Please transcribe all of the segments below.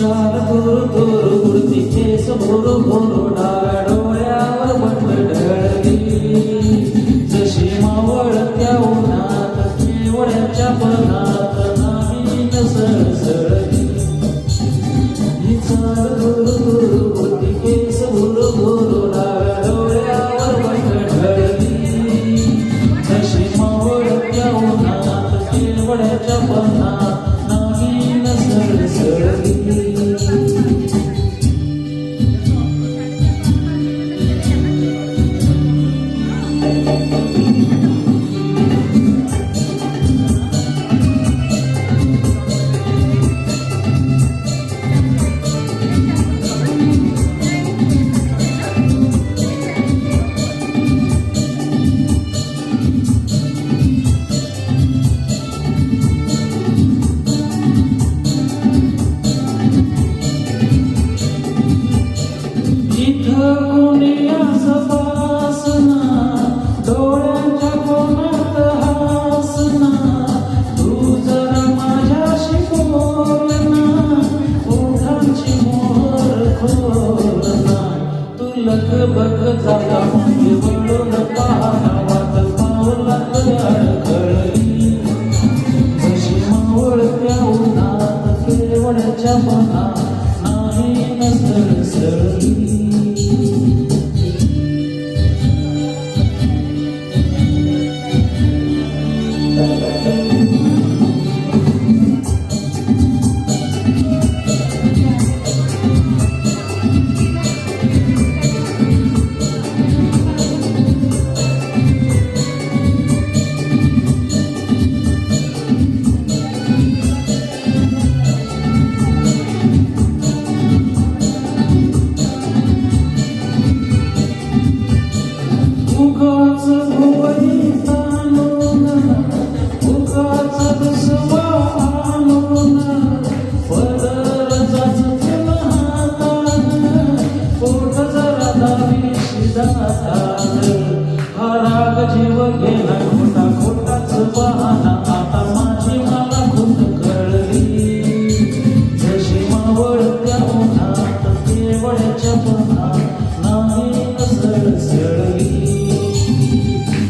चाल दूर दूर उडती केस भोरू भोरू डाव्या डोळ्यावर बंद ढळली जशी मावळत्या उन्हात केवड्याच्या पणात नाही सळसळली ही चाल दूर दूर उडती केस भोरू भोरू डाव्या डोळ्यावर बंद ढळली जशी मावळत्या उन्हात केवड्याच्या पणात नाही सळसळली कोणी असं वासना डोळ्यांच्या कोणात हासना तू जरा माझ्याशी बोलना ओठांची मोहर खोलना तू लगबग झाला म्हणजे वळून पाहना वाट पावलात अडखळली जशी मावळत्या उन्हात केवड्याच्या मनात नाही सळसळली उगाच भुवई ताणून उगाच दुसवा आणून पदरचाच तुला हातान पोट जरा दावी शिदातान हा राग जीव गेला खोटा खोटाच बहाना आता माझी मला खुंट कळली जशी मावळत्या उन्हात केवड्याच्या पणात नाही सळसळली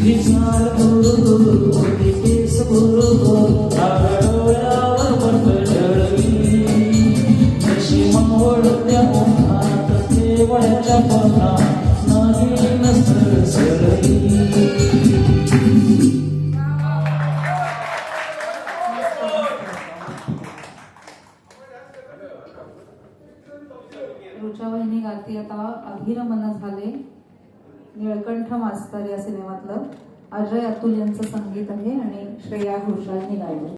ही चाल दूर दूर उडती केस भोरू भोरू डाव्या डोळ्यावर बंद ढळली जशी मावळत्या उन्हात केवड्याच्या पणात नाही सळसळली रुचा वहिनी गाती आता अभिनव मन झाले. निळकंठ मास्तर या सिनेमातलं अजय अतुल यांचं संगीत आहे आणि श्रेया घोषालने गायलं.